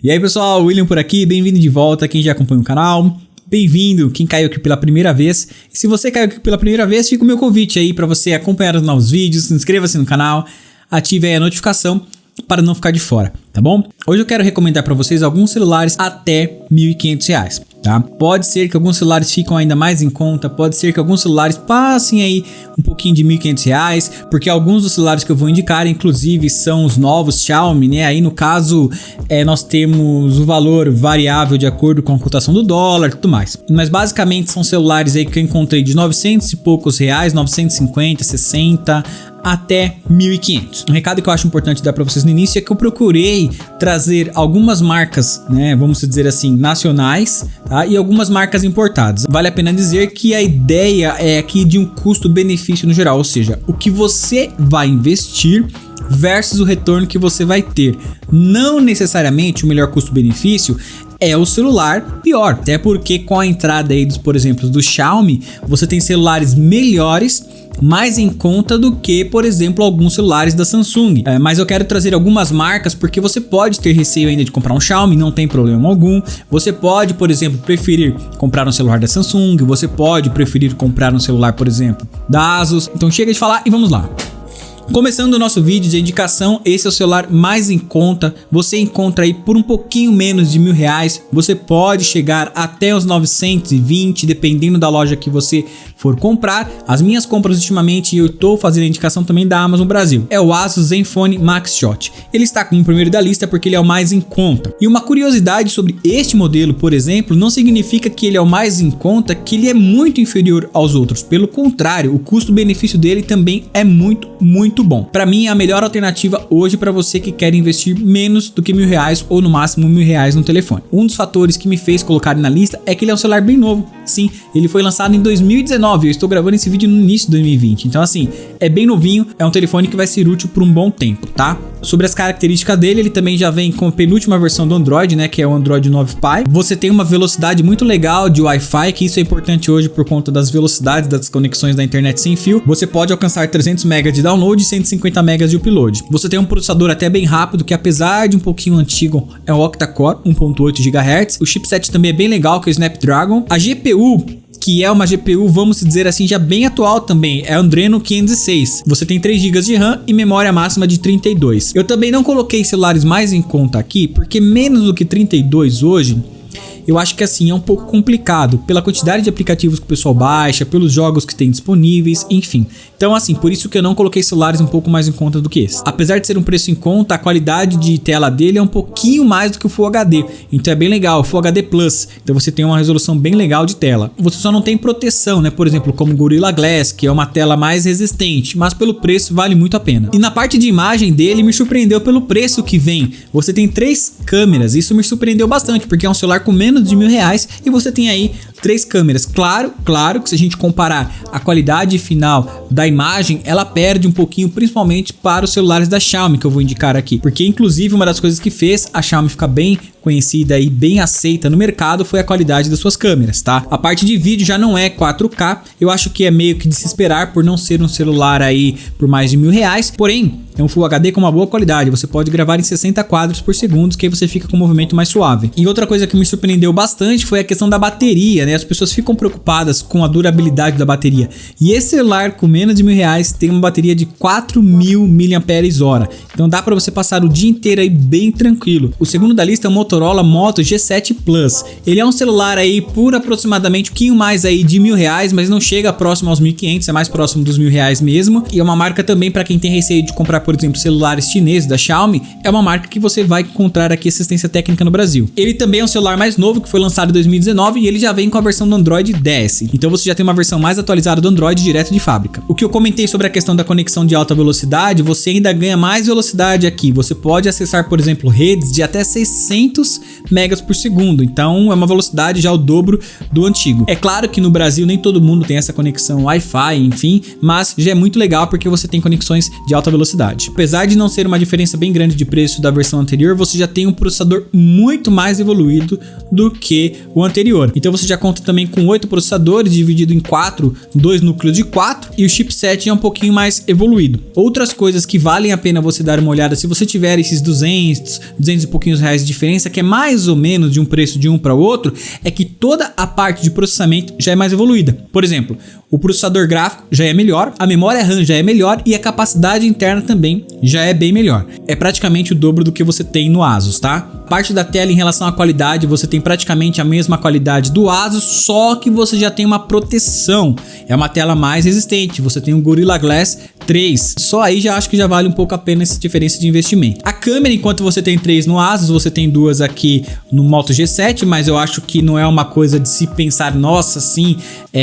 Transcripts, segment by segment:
E aí pessoal, William por aqui, bem-vindo de volta, quem já acompanha o canal, bem-vindo, quem caiu aqui pela primeira vez. E se você caiu aqui pela primeira vez, fica o meu convite aí para você acompanhar os novos vídeos, inscreva-se no canal, ative aí a notificação para não ficar de fora, tá bom? Hoje eu quero recomendar para vocês alguns celulares até R$ 1.500, tá? Pode ser que alguns celulares ficam ainda mais em conta, pode ser que alguns celulares passem aí um pouquinho de R$ 1.500, porque alguns dos celulares que eu vou indicar, inclusive, são os novos Xiaomi, né? Aí no caso, nós temos o valor variável de acordo com a cotação do dólar e tudo mais. Mas basicamente são celulares aí que eu encontrei de 900 e poucos reais, 950, 60 até 1.500. Um recado que eu acho importante dar para vocês no início é que eu procurei trazer algumas marcas, né, vamos dizer assim, nacionais, tá? E algumas marcas importadas. Vale a pena dizer que a ideia é aqui de um custo-benefício no geral, ou seja, o que você vai investir versus o retorno que você vai ter. Não necessariamente o melhor custo-benefício é o celular pior, até porque com a entrada aí por exemplo, do Xiaomi, você tem celulares melhores, mais em conta do que, por exemplo, alguns celulares da Samsung. Mas eu quero trazer algumas marcas porque você pode ter receio ainda de comprar um Xiaomi, não tem problema algum. Você pode, por exemplo, preferir comprar um celular da Samsung, você pode preferir comprar um celular, por exemplo, da Asus. Então chega de falar e vamos lá. Começando o nosso vídeo de indicação, esse é o celular mais em conta, você encontra aí por um pouquinho menos de R$ 1.000, você pode chegar até os 920, dependendo da loja que você for comprar. As minhas compras ultimamente, eu estou fazendo a indicação também da Amazon Brasil, é o Asus Zenfone Max Shot. Ele está como primeiro da lista porque ele é o mais em conta. E uma curiosidade sobre este modelo, por exemplo, não significa que ele é o mais em conta, que ele é muito inferior aos outros. Pelo contrário, o custo-benefício dele também é muito bom. Para mim é a melhor alternativa hoje para você que quer investir menos do que R$ 1.000 ou no máximo R$ 1.000 no telefone. Um dos fatores que me fez colocar ele na lista é que ele é um celular bem novo. Sim, ele foi lançado em 2019, eu estou gravando esse vídeo no início de 2020. Então assim, é bem novinho, é um telefone que vai ser útil por um bom tempo, tá? Sobre as características dele, ele também já vem com a penúltima versão do Android, né, que é o Android 9 Pie. Você tem uma velocidade muito legal de Wi-Fi, que isso é importante hoje por conta das velocidades das conexões da internet sem fio. Você pode alcançar 300 MB de download e 150 MB de upload. Você tem um processador até bem rápido, que apesar de um pouquinho antigo, é o octa-core, 1.8 GHz. O chipset também é bem legal, que é o Snapdragon. A GPU, que é uma GPU, vamos dizer assim, já bem atual também, é a Adreno 506. Você tem 3 GB de RAM e memória máxima de 32. Eu também não coloquei celulares mais em conta aqui, porque menos do que 32 hoje, eu acho que assim é um pouco complicado pela quantidade de aplicativos que o pessoal baixa, pelos jogos que tem disponíveis, enfim. Então assim, por isso que eu não coloquei celulares um pouco mais em conta do que esse. Apesar de ser um preço em conta, a qualidade de tela dele é um pouquinho mais do que o Full HD. Então é bem legal, o Full HD Plus. Então você tem uma resolução bem legal de tela. Você só não tem proteção, né? Por exemplo, como o Gorilla Glass, que é uma tela mais resistente, mas pelo preço vale muito a pena. E na parte de imagem dele me surpreendeu pelo preço que vem. Você tem 3 câmeras, isso me surpreendeu bastante, porque é um celular com menos de R$ 1.000 e você tem aí 3 câmeras. Claro que se a gente comparar a qualidade final da imagem, ela perde um pouquinho, principalmente para os celulares da Xiaomi, que eu vou indicar aqui, porque inclusive uma das coisas que fez a Xiaomi ficar bem conhecida e bem aceita no mercado foi a qualidade das suas câmeras, tá? A parte de vídeo já não é 4K, eu acho que é meio que de se esperar por não ser um celular aí por mais de R$ 1.000, porém é um Full HD com uma boa qualidade, você pode gravar em 60 quadros por segundo, que aí você fica com um movimento mais suave. E outra coisa que me surpreendeu bastante foi a questão da bateria, né? As pessoas ficam preocupadas com a durabilidade da bateria, e esse celular com menos de R$ 1.000 tem uma bateria de 4.000 mAh, então dá para você passar o dia inteiro aí bem tranquilo. O segundo da lista é o Motorola Moto G7 Plus. Ele é um celular aí por aproximadamente um pouquinho mais aí de R$ 1.000, mas não chega próximo aos 1.500, é mais próximo dos R$ 1.000 mesmo. E é uma marca também para quem tem receio de comprar, por exemplo, celulares chineses da Xiaomi, é uma marca que você vai encontrar aqui assistência técnica no Brasil. Ele também é um celular mais novo, que foi lançado em 2019 e ele já vem com a versão do Android 10. Então você já tem uma versão mais atualizada do Android direto de fábrica. O que eu comentei sobre a questão da conexão de alta velocidade, você ainda ganha mais velocidade aqui. Você pode acessar, por exemplo, redes de até 600 megas por segundo, então é uma velocidade já o dobro do antigo. É claro que no Brasil nem todo mundo tem essa conexão Wi-Fi, enfim, mas já é muito legal porque você tem conexões de alta velocidade. Apesar de não ser uma diferença bem grande de preço da versão anterior, você já tem um processador muito mais evoluído do que o anterior. Então você já consegue conta também com 8 processadores, dividido em 2 núcleos de 4, e o chipset é um pouquinho mais evoluído. Outras coisas que valem a pena você dar uma olhada se você tiver esses 200 e pouquinhos reais de diferença, que é mais ou menos de um preço de um para o outro, é que toda a parte de processamento já é mais evoluída. Por exemplo, o processador gráfico já é melhor, a memória RAM já é melhor e a capacidade interna também já é bem melhor. É praticamente o dobro do que você tem no Asus, tá? Parte da tela em relação à qualidade, você tem praticamente a mesma qualidade do Asus, só que você já tem uma proteção. É uma tela mais resistente, você tem o Gorilla Glass 3. Só aí já acho que já vale um pouco a pena essa diferença de investimento. A câmera, enquanto você tem 3 no Asus, você tem 2 aqui no Moto G7, mas eu acho que não é uma coisa de se pensar, nossa, sim,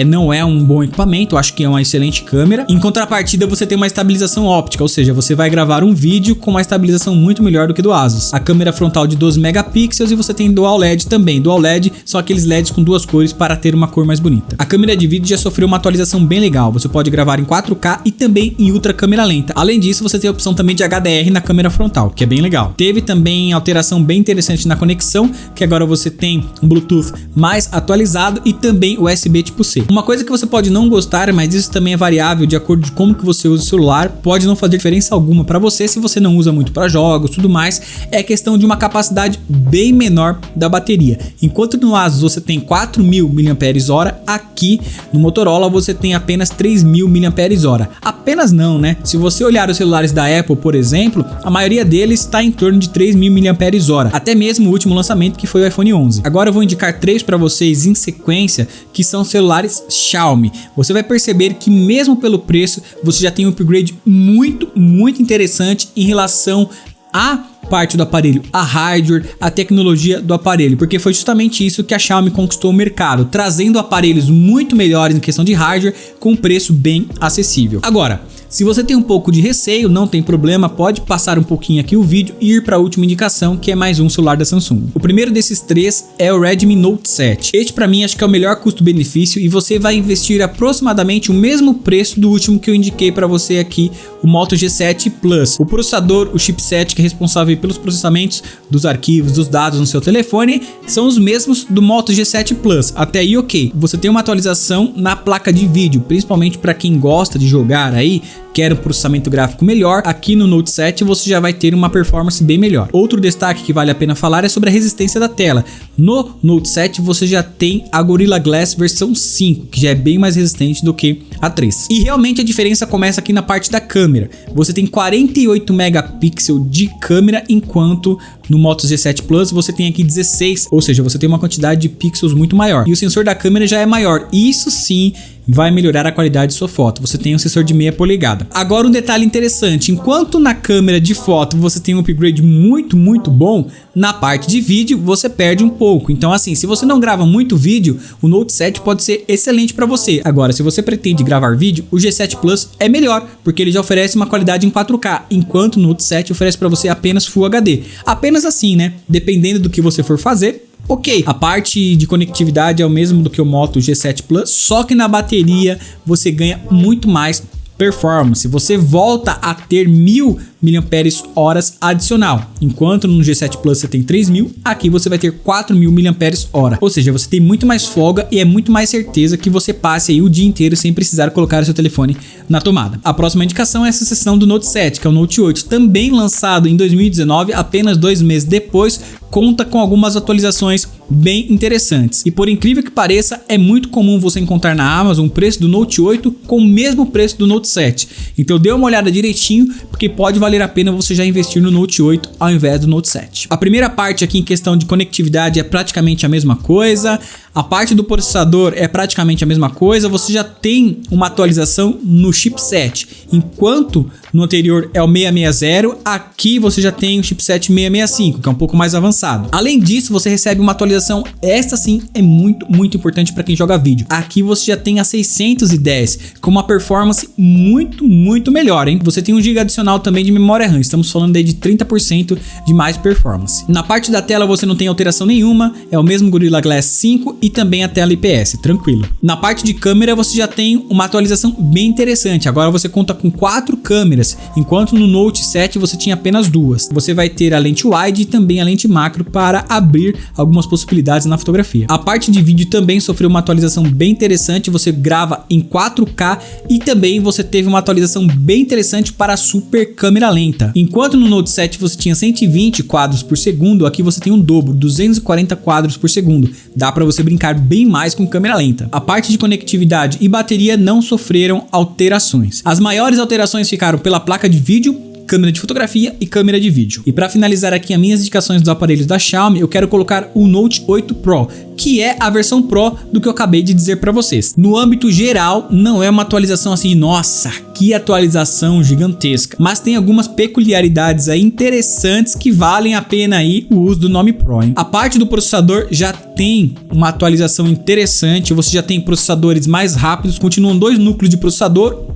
não é um bom equipamento, eu acho que é uma excelente câmera. Em contrapartida, você tem uma estabilização óptica, ou seja, você vai gravar um vídeo com uma estabilização muito melhor do que do Asus. A câmera frontal de 12 megapixels e você tem Dual LED também. Dual LED são aqueles LEDs com 2 cores para ter uma cor mais bonita. A câmera de vídeo já sofreu uma atualização bem legal, você pode gravar em 4K e também em ultra câmera lenta. Além disso, você tem a opção também de HDR na câmera frontal, que é bem legal. Teve também alteração bem interessante na conexão, que agora você tem um Bluetooth mais atualizado e também USB tipo C. Uma coisa que você pode não gostar, mas isso também é variável de acordo com como que você usa o celular, pode não fazer diferença alguma para você se você não usa muito para jogos, tudo mais, é questão de uma capacidade bem menor da bateria. Enquanto no Asus você tem 4.000 mAh, aqui no Motorola você tem apenas 3.000 mAh. Apenas não, né? Se você olhar os celulares da Apple, por exemplo, a maioria deles está em torno de 3.000 mAh, até mesmo o último lançamento que foi o iPhone 11. Agora eu vou indicar 3 para vocês em sequência, que são celulares Xiaomi. Você vai perceber que mesmo pelo preço, você já tem um upgrade muito interessante em relação a parte do aparelho, a hardware, a tecnologia do aparelho, porque foi justamente isso que a Xiaomi conquistou o mercado, trazendo aparelhos muito melhores em questão de hardware com preço bem acessível. Agora, se você tem um pouco de receio, não tem problema, pode passar um pouquinho aqui o vídeo e ir para a última indicação, que é mais um celular da Samsung. O primeiro desses 3 é o Redmi Note 7. Este para mim acho que é o melhor custo-benefício e você vai investir aproximadamente o mesmo preço do último que eu indiquei para você aqui, o Moto G7 Plus. O processador, o chipset que é responsável pelos processamentos dos arquivos, dos dados no seu telefone, são os mesmos do Moto G7 Plus. Até aí ok. Você tem uma atualização na placa de vídeo, principalmente para quem gosta de jogar aí, quer um processamento gráfico melhor, aqui no Note 7 você já vai ter uma performance bem melhor. Outro destaque que vale a pena falar é sobre a resistência da tela. No Note 7 você já tem a Gorilla Glass versão 5, que já é bem mais resistente do que a 3. E realmente a diferença começa aqui na parte da câmera. Você tem 48 megapixels de câmera, enquanto no Moto G7 Plus você tem aqui 16, ou seja, você tem uma quantidade de pixels muito maior. E o sensor da câmera já é maior. Isso sim vai melhorar a qualidade de sua foto. Você tem um sensor de meia polegada. Agora um detalhe interessante, enquanto na câmera de foto você tem um upgrade muito bom, na parte de vídeo você perde um pouco. Então assim, se você não grava muito vídeo, o Note 7 pode ser excelente para você. Agora, se você pretende gravar vídeo, o G7 Plus é melhor, porque ele já oferece uma qualidade em 4K, enquanto o Note 7 oferece para você apenas Full HD. Apenas assim, né? Dependendo do que você for fazer, ok, a parte de conectividade é o mesmo do que o Moto G7 Plus, só que na bateria você ganha muito mais performance. Você volta a ter 1000 mAh adicional, enquanto no G7 Plus você tem 3000, aqui você vai ter 4000 mAh, ou seja, você tem muito mais folga e é muito mais certeza que você passe aí o dia inteiro sem precisar colocar o seu telefone na tomada. A próxima indicação é essa seção do Note 7, que é o Note 8, também lançado em 2019, apenas 2 meses depois, conta com algumas atualizações bem interessantes. E por incrível que pareça, é muito comum você encontrar na Amazon o preço do Note 8 com o mesmo preço do Note 7. Então dê uma olhada direitinho, porque pode valer a pena você já investir no Note 8 ao invés do Note 7. A primeira parte aqui em questão de conectividade é praticamente a mesma coisa. A parte do processador é praticamente a mesma coisa. Você já tem uma atualização no chipset. Enquanto no anterior é o 660, aqui você já tem o chipset 665, que é um pouco mais avançado. Além disso, você recebe uma atualização, esta sim é muito importante para quem joga vídeo. Aqui você já tem a 610, com uma performance muito melhor, hein? Você tem 1 GB adicional também de memória RAM, estamos falando aí de 30% de mais performance. Na parte da tela você não tem alteração nenhuma, é o mesmo Gorilla Glass 5 e também a tela IPS, tranquilo. Na parte de câmera você já tem uma atualização bem interessante, agora você conta com 4 câmeras, enquanto no Note 7 você tinha apenas 2. Você vai ter a lente wide e também a lente macro para abrir algumas possibilidades na fotografia. A parte de vídeo também sofreu uma atualização bem interessante, você grava em 4K e também você teve uma atualização bem interessante para a super câmera lenta. Enquanto no Note 7 você tinha 120 quadros por segundo, aqui você tem um dobro, 240 quadros por segundo. Dá para você brincar bem mais com câmera lenta. A parte de conectividade e bateria não sofreram alterações. As maiores alterações ficaram pela placa de vídeo, câmera de fotografia e câmera de vídeo. E para finalizar aqui as minhas indicações dos aparelhos da Xiaomi, eu quero colocar o Note 8 Pro, que é a versão Pro do que eu acabei de dizer para vocês. No âmbito geral, não é uma atualização assim, nossa, que atualização gigantesca, mas tem algumas peculiaridades aí interessantes que valem a pena aí o uso do nome Pro, hein? A parte do processador já tem uma atualização interessante, você já tem processadores mais rápidos, continuam 2 núcleos de processador,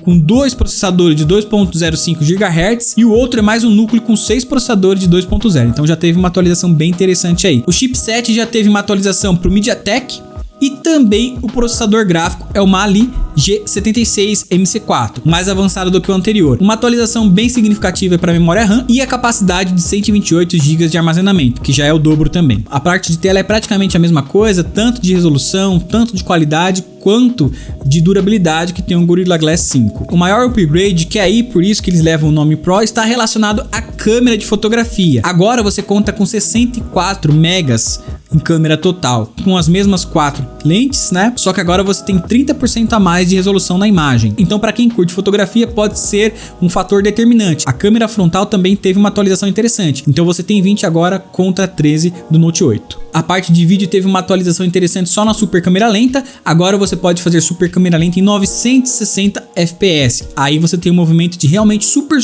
com 2 processadores de 2.05 GHz e o outro é mais um núcleo com 6 processadores de 2.0, então já teve uma atualização bem interessante aí. O chipset já teve uma atualização para o MediaTek e também o processador gráfico é o Mali G76 MC4, mais avançado do que o anterior. Uma atualização bem significativa para a memória RAM e a capacidade de 128 GB de armazenamento, que já é o dobro também. A parte de tela é praticamente a mesma coisa, tanto de resolução, tanto de qualidade, quanto de durabilidade que tem o Gorilla Glass 5. O maior upgrade, que é aí por isso que eles levam o nome Pro, está relacionado à câmera de fotografia. Agora você conta com 64 megas em câmera total, com as mesmas 4 lentes, né? Só que agora você tem 30% a mais de resolução na imagem. Então, para quem curte fotografia, pode ser um fator determinante. A câmera frontal também teve uma atualização interessante. Então, você tem 20 agora contra 13 do Note 8. A parte de vídeo teve uma atualização interessante só na super câmera lenta. Agora você pode fazer super câmera lenta em 960 fps. Aí você tem um movimento de realmente super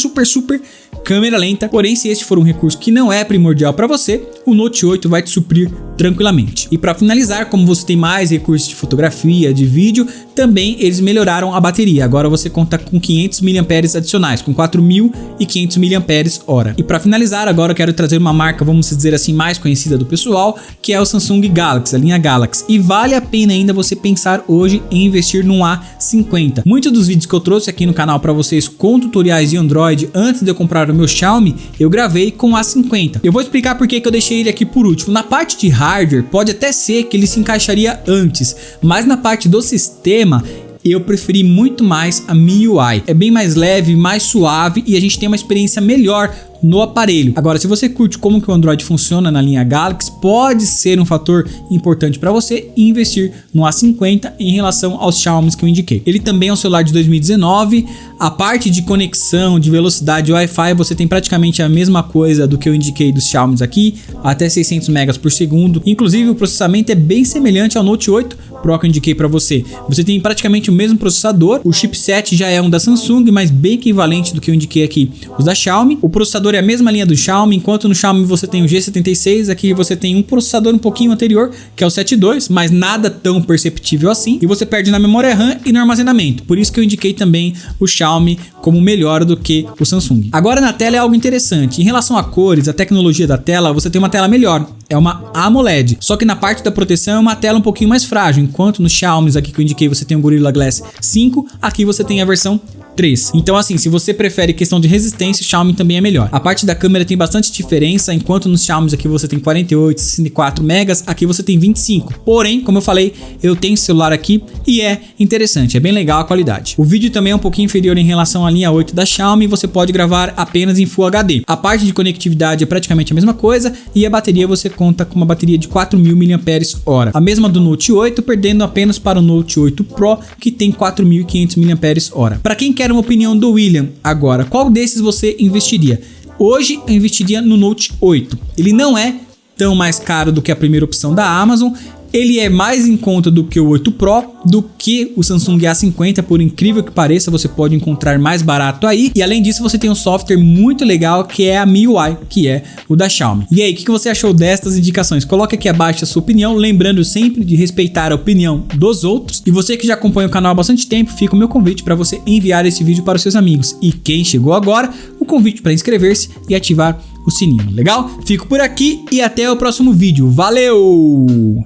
câmera lenta. Porém, se este for um recurso que não é primordial para você, o Note 8 vai te suprir tranquilamente. E para finalizar, como você tem mais recursos de fotografia, de vídeo, também eles melhoraram a bateria. Agora você conta com 500 mAh adicionais, com 4.500 mAh. E para finalizar, agora eu quero trazer uma marca, vamos dizer assim, mais conhecida do pessoal, que é o Samsung Galaxy, a linha Galaxy. E vale a pena ainda você pensar hoje em investir num A50. Muitos dos vídeos que eu trouxe aqui no canal para vocês com tutoriais de Android antes de eu comprar o meu Xiaomi, eu gravei com o A50. Eu vou explicar por que eu deixei ele aqui por último. Na parte de hardware, pode até ser que ele se encaixaria antes, mas na parte do sistema, eu preferi muito mais a MIUI. É bem mais leve, mais suave e a gente tem uma experiência melhor no aparelho. Agora, se você curte como que o Android funciona na linha Galaxy, pode ser um fator importante para você investir no A50 em relação aos Xiaomi que eu indiquei. Ele também é um celular de 2019. A parte de conexão, de velocidade Wi-Fi, você tem praticamente a mesma coisa do que eu indiquei dos Xiaomi aqui, até 600 megas por segundo. Inclusive, o processamento é bem semelhante ao Note 8 Pro que eu indiquei para você. Você tem praticamente o mesmo processador. O chipset já é um da Samsung, mas bem equivalente do que eu indiquei aqui, os da Xiaomi. O processador é a mesma linha do Xiaomi, enquanto no Xiaomi você tem o G76, aqui você tem um processador um pouquinho anterior, que é o 7.2, mas nada tão perceptível assim, e você perde na memória RAM e no armazenamento. Por isso que eu indiquei também o Xiaomi como melhor do que o Samsung. Agora na tela é algo interessante. Em relação a cores, a tecnologia da tela, você tem uma tela melhor. É uma AMOLED, só que na parte da proteção é uma tela um pouquinho mais frágil, enquanto no Xiaomi aqui que eu indiquei você tem o Gorilla Glass 5, aqui você tem a versão 3. Então assim, se você prefere questão de resistência, o Xiaomi também é melhor. A parte da câmera tem bastante diferença, enquanto nos Xiaomi aqui você tem 48, 64 megas, aqui você tem 25. Porém, como eu falei, eu tenho esse celular aqui e é interessante, é bem legal a qualidade. O vídeo também é um pouquinho inferior em relação à linha 8 da Xiaomi, você pode gravar apenas em Full HD. A parte de conectividade é praticamente a mesma coisa e a bateria você conta com uma bateria de 4.000 mAh. A mesma do Note 8, perdendo apenas para o Note 8 Pro, que tem 4.500 mAh. Para quem quer uma opinião do William agora, qual desses você investiria? Hoje eu investiria no Note 8. Ele não é tão mais caro do que a primeira opção da Amazon. Ele é mais em conta do que o 8 Pro, do que o Samsung A50, por incrível que pareça, você pode encontrar mais barato aí. E além disso, você tem um software muito legal que é a MIUI, que é o da Xiaomi. E aí, o que você achou destas indicações? Coloque aqui abaixo a sua opinião, lembrando sempre de respeitar a opinião dos outros. E você que já acompanha o canal há bastante tempo, fica o meu convite para você enviar esse vídeo para os seus amigos. E quem chegou agora, o convite para inscrever-se e ativar o sininho, legal? Fico por aqui e até o próximo vídeo. Valeu!